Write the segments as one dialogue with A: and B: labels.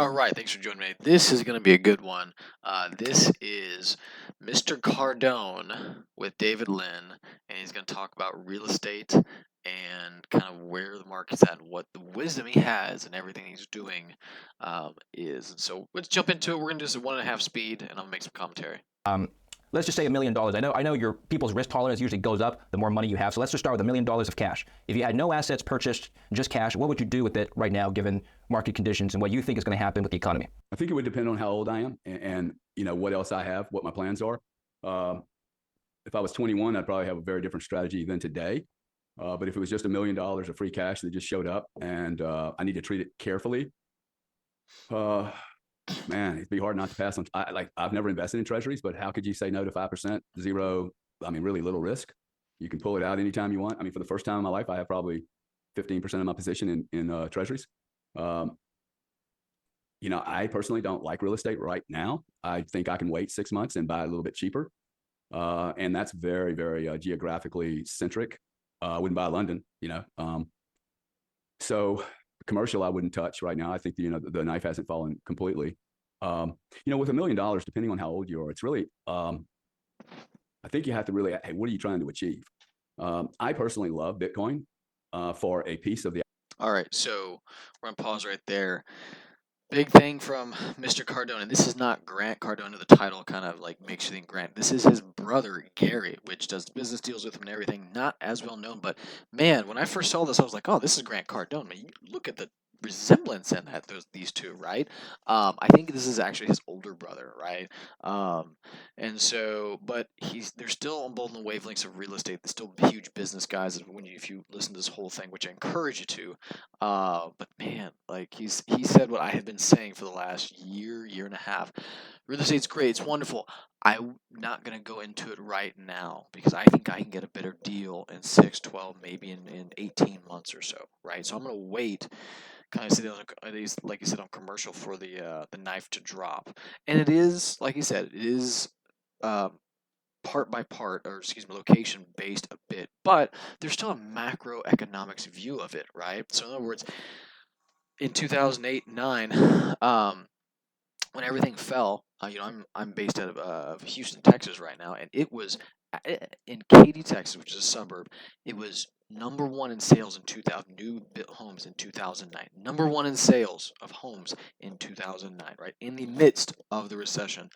A: All right, thanks for joining me. This is going to be a good one. This is Mr. Cardone with David Lynn, and he's going to talk about real estate and kind of where the market's at, and what the wisdom he has, and everything he's doing is. And so let's jump into it. We're going to do this at 1.5 speed, and I'm going to make some commentary.
B: Um, let's just say $1 million. I know your people's risk tolerance usually goes up the more money you have. So let's just start with $1 million of cash. If you had no assets purchased, just cash, what would you do with it right now, given market conditions and what you think is going to happen with the economy?
C: I think it would depend on how old I am and what else I have, what my plans are. If I was 21, I'd probably have a very different strategy than today. But if it was just $1 million of free cash that just showed up and I need to treat it carefully, man, it'd be hard not to pass on. I've never invested in treasuries, but how could you say no to 5%, zero? I mean, really little risk. You can pull it out anytime you want. I mean, for the first time in my life, I have probably 15% of my position in treasuries. I personally don't like real estate right now. I think I can wait 6 months and buy a little bit cheaper. And that's very, very geographically centric. I wouldn't buy London, So commercial, I wouldn't touch right now. I think, the knife hasn't fallen completely. With $1 million, depending on how old you are, it's really, I think you have to really, hey, what are you trying to achieve? I personally love Bitcoin for a piece of the.
A: All right, so we're going to pause right there. Big thing from Mr. Cardone, and this is not Grant Cardone. The title kind of like makes you think Grant. This is his brother Gary, which does business deals with him and everything. Not as well known, but man, when I first saw this, I was like, "Oh, this is Grant Cardone." I mean, you look at the resemblance in these two, right? I think this is actually his older brother, right? And so, but they're still on both the wavelengths of real estate. They're still huge business guys. If you listen to this whole thing, which I encourage you to, but man, like he said what I have been saying for the last year and a half. Real estate's great, it's wonderful. I'm not gonna go into it right now because I think I can get a better deal in 6, 12, maybe in 18 months or so, right? So I'm gonna wait, kind of sit on these, like you said, on commercial for the knife to drop, and it is like you said, it is. Part by part, or excuse me, location based a bit, but there's still a macroeconomics view of it, right? So, in other words, in 2008 9, when everything fell, I'm based out of Houston, Texas right now, and it was in Katy, Texas, which is a suburb. It was number one in sales in 2000, new built homes in 2009. Number one in sales of homes in 2009, right in the midst of the recession.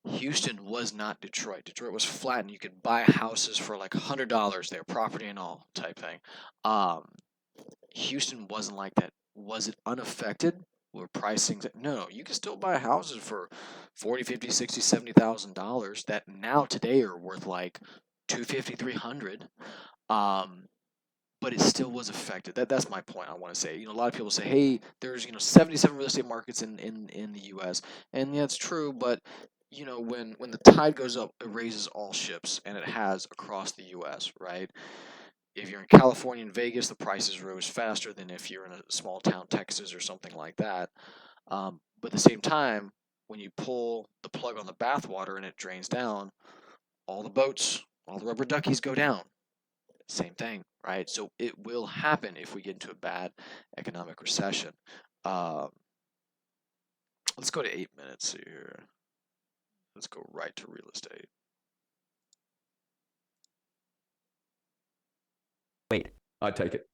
A: Houston was not Detroit. Detroit was flat, and you could buy houses for like $100 there, property and all type thing. Um, Houston wasn't like that. Was it unaffected? Were pricing? No, you can still buy houses for 40, 50, 60, $70,000 that now today are worth like 250, 300. Um, but it still was affected. That's my point. I want to say. A lot of people say, "Hey, there's 77 real estate markets in the U.S." And yeah, it's true. But when the tide goes up, it raises all ships, and it has across the U.S. Right? If you're in California and Vegas, the prices rose faster than if you're in a small town, Texas, or something like that. But at the same time, when you pull the plug on the bathwater and it drains down, all the boats, all the rubber duckies go down. Same thing, right? So it will happen if we get into a bad economic recession. Um, let's go to 8 minutes here. Let's go right to real estate.
B: Wait.
C: I'd take it.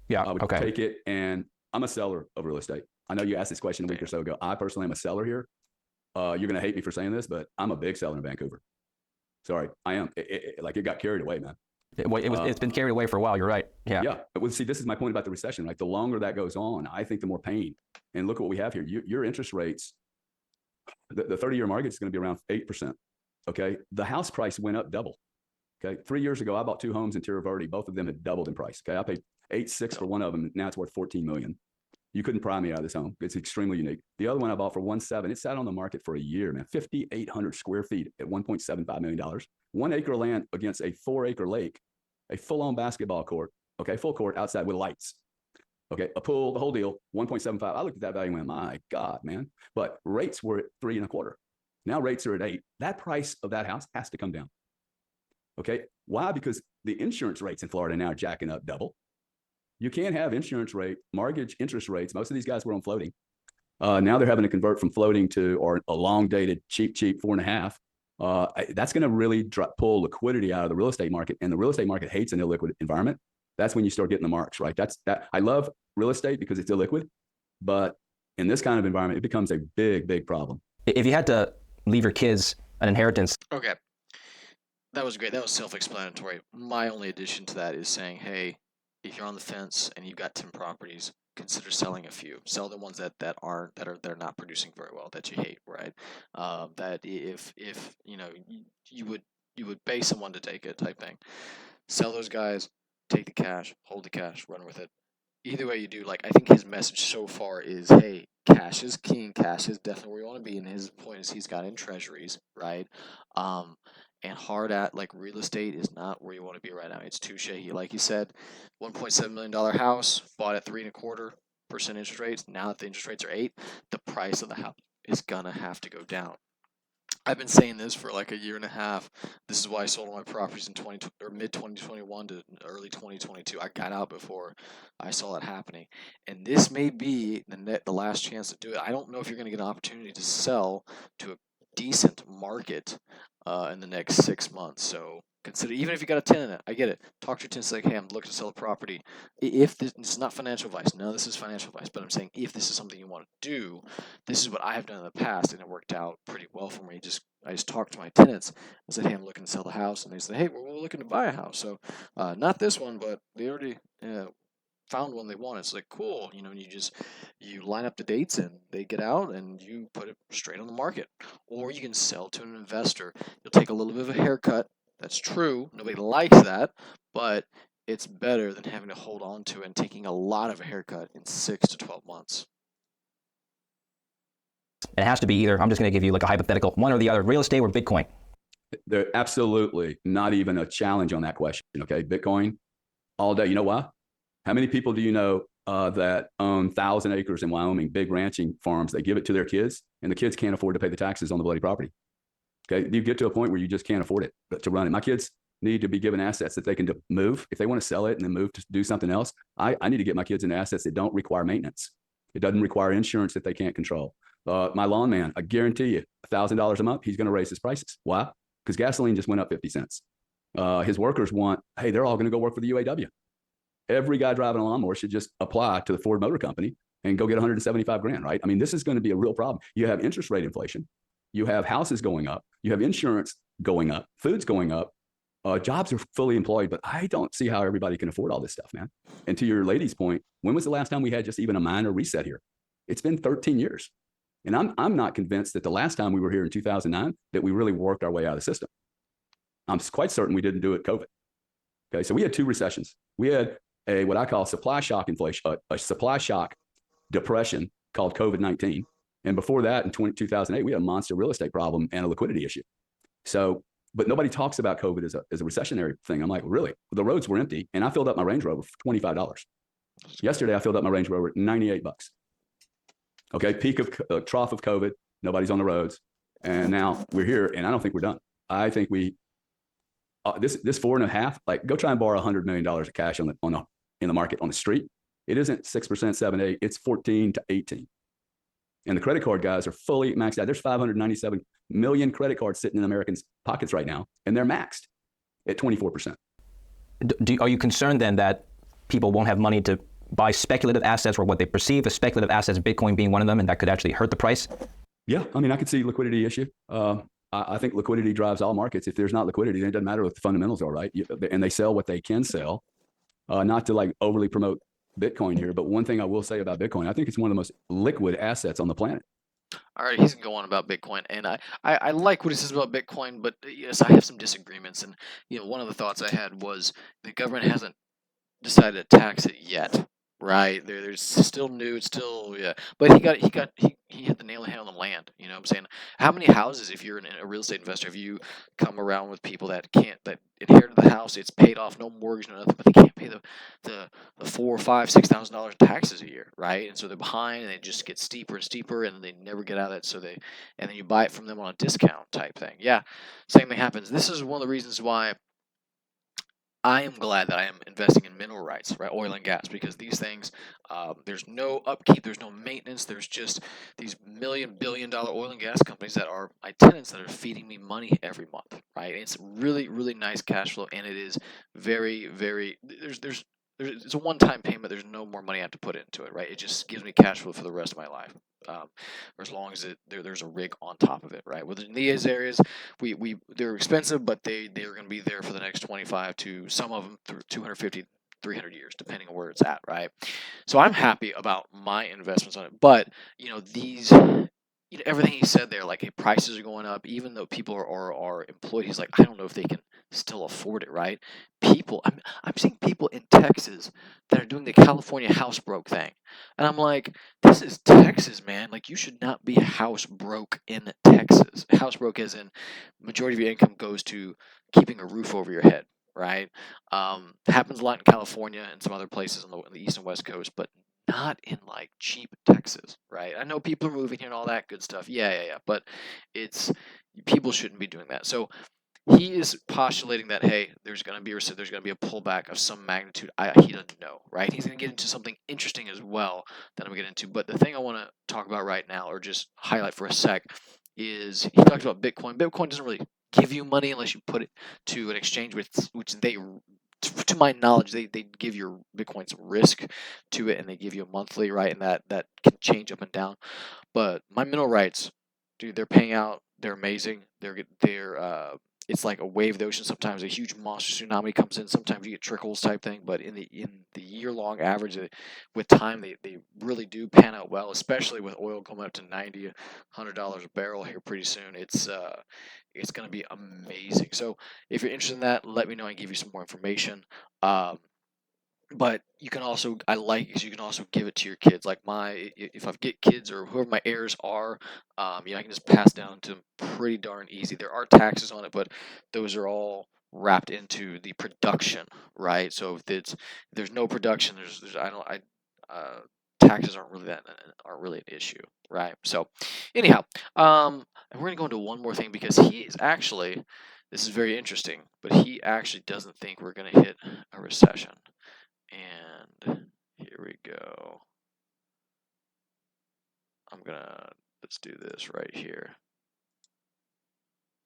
B: Yeah.
C: I would
B: Okay.
C: take it, and I'm a seller of real estate. I know you asked this question a week or so ago. I personally am a seller here. You're going to hate me for saying this, but I'm a big seller in Vancouver. Sorry, I am. It got carried away, man.
B: It's been carried away for a while. You're right. Yeah.
C: Yeah. Well, see, this is my point about the recession. Like the longer that goes on, I think the more pain. And look at what we have here. Your interest rates, the 30-year mortgage is going to be around 8%. Okay. The house price went up double. Okay. 3 years ago, I bought 2 homes in Tierra Verde. Both of them had doubled in price. Okay. I paid 8.6 for one of them. Now it's worth 14 million. You couldn't pry me out of this home. It's extremely unique. The other one I bought for 1.7. It sat on the market for a year, man. 5,800 square feet at $1.75 million. 1 acre land against a 4-acre lake, a full-on basketball court. Okay, full court outside with lights. Okay, a pool, the whole deal. 1.75. I looked at that value and went, my God, man. But rates were at 3.25. Now rates are at 8. That price of that house has to come down. Okay, why? Because the insurance rates in Florida now are jacking up double. You can't have insurance rate, mortgage interest rates. Most of these guys were on floating. Now they're having to convert from floating to or a long dated cheap 4.5. That's going to really pull liquidity out of the real estate market, and the real estate market hates an illiquid environment. That's when you start getting the marks, right? I love real estate because it's illiquid, but in this kind of environment, it becomes a big problem.
B: If you had to leave your kids an inheritance.
A: Okay. That was great. That was self-explanatory. My only addition to that is saying, hey, if you're on the fence and you've got 10 properties, consider selling a few. Sell the ones that are not producing very well, that you hate, right? That if you would pay someone to take it, type thing. Sell those guys, take the cash, hold the cash, run with it. Either way you do, like, I think his message so far is, hey, cash is king. Cash is definitely where you want to be. And his point is he's got in treasuries, right? And hard at, like, real estate is not where you want to be right now. It's too shaky. Like you said, $1.7 million house bought at 3.25% interest rates. Now that the interest rates are 8, the price of the house is gonna have to go down. I've been saying this for like a year and a half. This is why I sold all my properties in mid 2021 to early 2022. I got out before I saw it happening, and this may be the last chance to do it. I don't know if you're going to get an opportunity to sell to a decent market in the next 6 months. So consider, even if you got a tenant in it, I get it. Talk to your tenants like, hey, I'm looking to sell a property. If this is not financial advice, no, this is financial advice, but I'm saying if this is something you want to do, this is what I have done in the past, and it worked out pretty well for me. I just talked to my tenants. I said, hey, I'm looking to sell the house, and they said, hey, we're looking to buy a house. So not this one, but they already found one they wanted. It's like, cool, and you line up the dates and they get out and you put it straight on the market. Or you can sell to an investor. You'll take a little bit of a haircut. That's true. Nobody likes that, but it's better than having to hold on to and taking a lot of a haircut in 6 to 12 months.
B: It has to be either, I'm just going to give you like a hypothetical, one or the other, real estate or Bitcoin.
C: They're absolutely not even a challenge on that question. Okay. Bitcoin all day. You know why? How many people do you know that own 1,000 acres in Wyoming, big ranching farms? They give it to their kids, and the kids can't afford to pay the taxes on the bloody property. Okay. You get to a point where you just can't afford it to run it. My kids need to be given assets that they can move. If they want to sell it and then move to do something else, I need to get my kids into assets that don't require maintenance. It doesn't require insurance that they can't control. My lawn man, I guarantee you, $1,000 a month, he's going to raise his prices. Why? Because gasoline just went up 50 cents. His workers want, hey, they're all going to go work for the UAW. Every guy driving a lawnmower should just apply to the Ford Motor Company and go get 175 grand, right? I mean, this is going to be a real problem. You have interest rate inflation. You have houses going up. You have insurance going up. Food's going up. Jobs are fully employed, but I don't see how everybody can afford all this stuff, man. And to your lady's point, when was the last time we had just even a minor reset here? It's been 13 years. And I'm not convinced that the last time we were here in 2009 that we really worked our way out of the system. I'm quite certain we didn't do it COVID. Okay, so we had 2 recessions. We had a what I call supply shock inflation, a supply shock depression called COVID-19. And before that, in 2008, we had a monster real estate problem and a liquidity issue. So, but nobody talks about COVID as a recessionary thing. I'm like, really? The roads were empty, and I filled up my Range Rover for $25. Yesterday, I filled up my Range Rover at $98. Okay, trough of COVID, nobody's on the roads, and now we're here, and I don't think we're done. I think this 4.5, like, go try and borrow $100 million of cash in the market on the street. It isn't 6%, 7, 8. It's 14 to 18. And the credit card guys are fully maxed out. There's 597 million credit cards sitting in Americans' pockets right now, and they're maxed at 24%.
B: Are you concerned then that people won't have money to buy speculative assets or what they perceive as speculative assets, Bitcoin being one of them, and that could actually hurt the price?
C: Yeah, I mean, I could see liquidity issue. I think liquidity drives all markets. If there's not liquidity, then it doesn't matter what the fundamentals are, right? And they sell what they can sell. Not to like overly promote Bitcoin here, but one thing I will say about Bitcoin, I think it's one of the most liquid assets on the planet.
A: All right, he's going on about Bitcoin, and I like what he says about Bitcoin, but yes, I have some disagreements. And one of the thoughts I had was the government hasn't decided to tax it yet, right? There's still new, it's still, yeah. But he hit the nail on the head on the land. You know what I'm saying? How many houses, if you're a real estate investor, have you come around with people that inherited the house, it's paid off, no mortgage, no nothing, but they can't pay the $4,000, $5,000, $6,000 taxes a year, right? And so they're behind, and it just gets steeper and steeper, and they never get out of it. And then you buy it from them on a discount type thing. Yeah, same thing happens. This is one of the reasons why I am glad that I am investing in mineral rights, right, oil and gas, because these things, there's no upkeep, there's no maintenance, there's just these $1 billion oil and gas companies that are my tenants that are feeding me money every month, right? It's really, really nice cash flow, and it is very, very. It's a one-time payment. There's no more money I have to put into it, right? It just gives me cash flow for the rest of my life, for as long as there's a rig on top of it, right? Within these areas, they're expensive, but they're going to be there for the next 25 to some of them through 250, 300 years, depending on where it's at, right? So I'm happy about my investments on it, but these. Everything he said there, like, hey, prices are going up, even though people are employed. He's like, I don't know if they can still afford it, right? I'm seeing people in Texas that are doing the California housebroke thing, and I'm like, this is Texas, man. Like, you should not be house broke in Texas. House broke as in majority of your income goes to keeping a roof over your head, right? Happens a lot in California and some other places on the east and west coast, but not in like cheap Texas, right? I know people are moving here and all that good stuff. Yeah. But it's people shouldn't be doing that. So he is postulating that, hey, there's going to be a pullback of some magnitude. He doesn't know, right? He's going to get into something interesting as well that I'm going to get into. But the thing I want to talk about right now, or just highlight for a sec, is he talks about Bitcoin. Bitcoin doesn't really give you money unless you put it to an exchange which they, to my knowledge, they give your Bitcoin some risk to it, and they give you a monthly, right? And that can change up and down. But my mineral rights, dude, they're paying out. They're amazing. It's like a wave of the ocean. Sometimes a huge monster tsunami comes in. Sometimes you get trickles type thing. But in the year-long average, with time, they really do pan out well. Especially with oil coming up to $90, $100 a barrel here pretty soon. It's going to be amazing. So if you're interested in that, let me know and give you some more information. Um, but you can also, I like, is you can also give it to your kids. Like if I get kids or whoever my heirs are, I can just pass down to them pretty darn easy. There are taxes on it, but those are all wrapped into the production, right? So if there's no production, there's I don't I taxes aren't really an issue, right? So anyhow, and we're gonna go into one more thing because he is actually, this is very interesting, but he actually doesn't think we're gonna hit a recession. And here we go. Let's do this right here.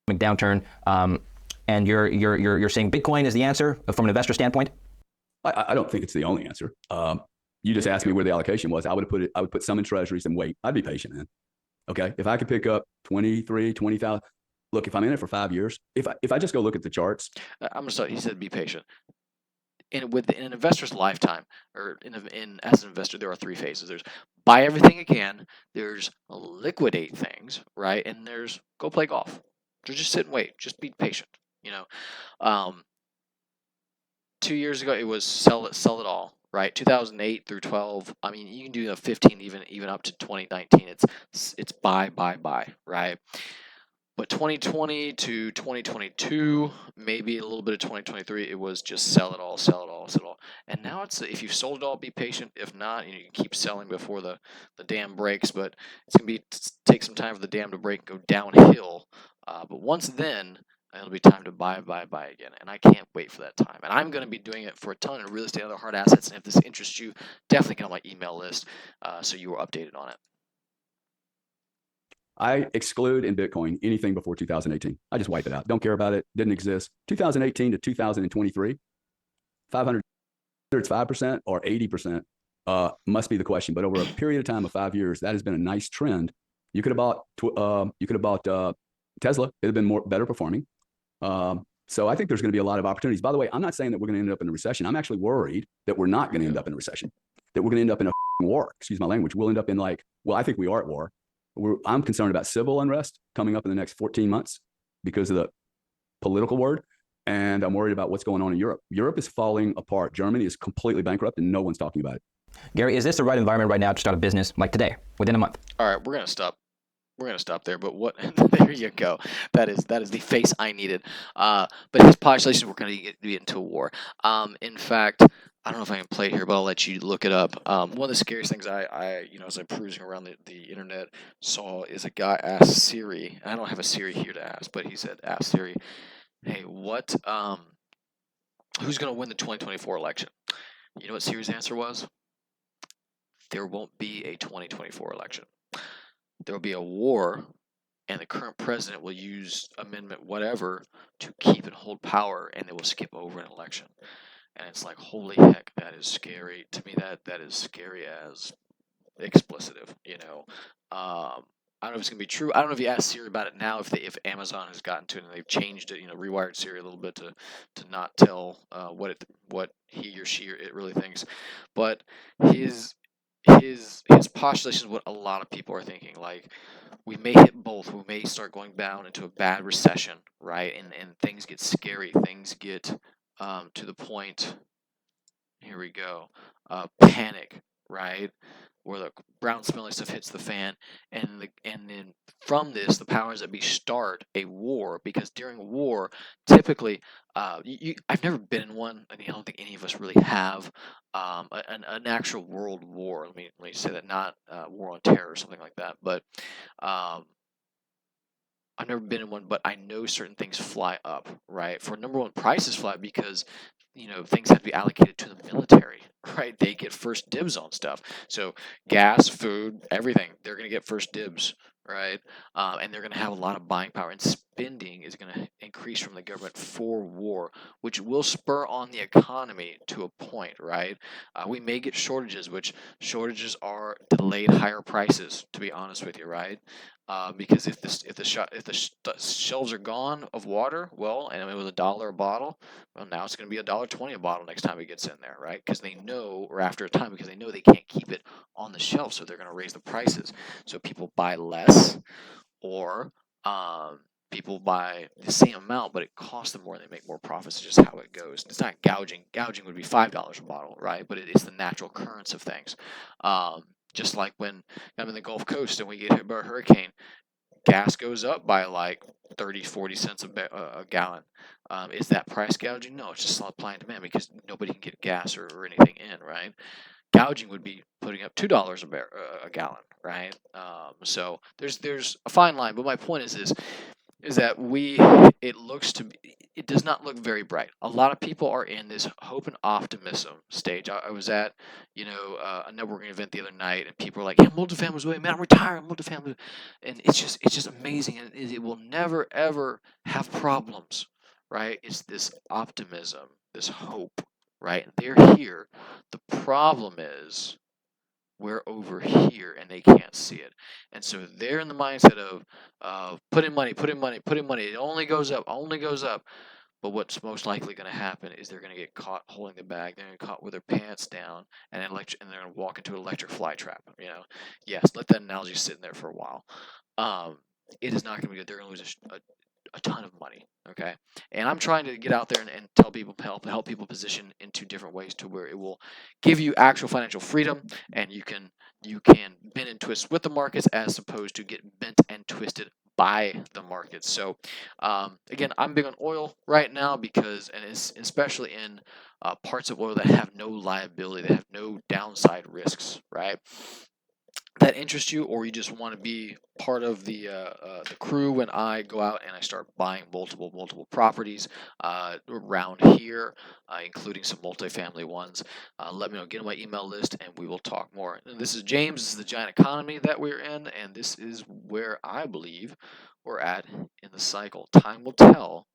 B: Downturn, and you're saying Bitcoin is the answer from an investor standpoint?
C: I don't think it's the only answer. You just asked me where the allocation was. I would put some in treasuries and wait. I'd be patient, man. Okay. If I could pick up 20,000, look, if I'm in it for 5 years, if I just go look at the charts.
A: I'm gonna start. He said be patient. In an investor's lifetime, or as an investor, there are three phases. There's buy everything you can. There's liquidate things, right? And there's go play golf. So just sit and wait. Just be patient. 2 years ago it was sell it all, right? 2008 through 12. I mean, you can do 15, even up to 2019. It's buy, right? But 2020 to 2022, maybe a little bit of 2023, it was just sell it all, sell it all, sell it all. And now it's, if you've sold it all, be patient. If not, you can keep selling before the dam breaks. But it's gonna take some time for the dam to break and go downhill. But once then, it'll be time to buy again. And I can't wait for that time. And I'm going to be doing it for a ton of real estate and other hard assets. And if this interests you, definitely get on my email list so you are updated on it.
C: I exclude in Bitcoin anything before 2018. I just wipe it out. Don't care about it. Didn't exist. 2018 to 2023, 500, whether it's 5% or 80%, must be the question. But over a period of time of 5 years, that has been a nice trend. You could have bought Tesla. It had been better performing. So I think there's going to be a lot of opportunities. By the way, I'm not saying that we're going to end up in a recession. I'm actually worried that we're not going to end up in a recession, that we're going to end up in a war. Excuse my language. We'll end up in I think we are at war. I'm concerned about civil unrest coming up in the next 14 months because of the political word. And I'm worried about what's going on in Europe. Europe is falling apart. Germany is completely bankrupt and no one's talking about it.
B: Gary, is this the right environment right now to start a business like today, within a month?
A: All right, we're going to stop. We're going to stop there, but there you go. That is the face I needed. But his postulation, we're going to get into a war. In fact, I don't know if I can play it here, but I'll let you look it up. One of the scariest things I as I'm cruising around the internet, saw is a guy asked Siri, and I don't have a Siri here to ask, but he said, ask Siri, hey, what who's going to win the 2024 election? You know what Siri's answer was? There won't be a 2024 election. There will be a war, and the current president will use amendment whatever to keep and hold power, and they will skip over an election. And it's like, holy heck, that is scary. To me, that is scary as explicitive, you know. I don't know if it's gonna be true. I don't know if you asked Siri about it now, if Amazon has gotten to it and they've changed it, rewired Siri a little bit to not tell what he or she or it really thinks. But his his postulation is what a lot of people are thinking. Like, we may hit both. We may start going down into a bad recession, right? And things get scary. Things get to the point. Here we go. Panic, right? Where the brown smelling stuff hits the fan, and then from this, the powers that be start a war, because during a war, typically, I've never been in one. I mean, I don't think any of us really have an actual world war. Let me say that, not war on terror or something like that, but um, I've never been in one, but I know certain things fly up, right? For number one, prices fly up because things have to be allocated to the military, right? They get first dibs on stuff. So gas, food, everything, they're going to get first dibs, right? And they're going to have a lot of buying power, and spending is going to increase from the government for war, which will spur on the economy to a point, right? We may get shortages, which shortages are delayed higher prices, to be honest with you, right? Because if the shelves are gone of water, well, and it was $1 a bottle, well, now it's going to be $1.20 a bottle next time it gets in there, right? Because they know, or after a time, because they know they can't keep it on the shelf, so they're going to raise the prices. So people buy less, or people buy the same amount, but it costs them more, and they make more profits. It's just how it goes. It's not gouging. Gouging would be $5 a bottle, right? But it's the natural occurrence of things. Just like when I'm in the Gulf Coast and we get hit by a hurricane, gas goes up by like 30, 40 cents a gallon. Is that price gouging? No, it's just supply and demand, because nobody can get gas or anything in, right? Gouging would be putting up $2 a gallon, right? So there's a fine line, but my point is that it does not look very bright. A lot of people are in this hope and optimism stage. I was at a networking event the other night, and people were like, "Yeah, multifamily's way, man. I'm retiring, multifamily," and it's just amazing, and it will never ever have problems, right? It's this optimism, this hope, right? They're here. The problem is, we're over here and they can't see it. And so they're in the mindset of put in money, put in money, put in money. It only goes up, only goes up. But what's most likely going to happen is they're going to get caught holding the bag. They're going to get caught with their pants down, and they're going to walk into an electric fly trap. Yes, let that analogy sit in there for a while. It is not going to be good. They're going to lose a ton of money. Okay, and I'm trying to get out there and tell people, help people position into different ways to where it will give you actual financial freedom, and you can bend and twist with the markets, as opposed to get bent and twisted by the markets. So again, I'm big on oil right now, because, and it's especially in parts of oil that have no liability, that have no downside risks, right? That interest you, or you just want to be part of the crew when I go out and I start buying multiple properties around here, including some multifamily ones, let me know. Get on my email list, and we will talk more. And this is James. This is the giant economy that we're in, and this is where I believe we're at in the cycle. Time will tell,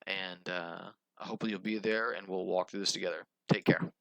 A: and hopefully you'll be there, and we'll walk through this together. Take care.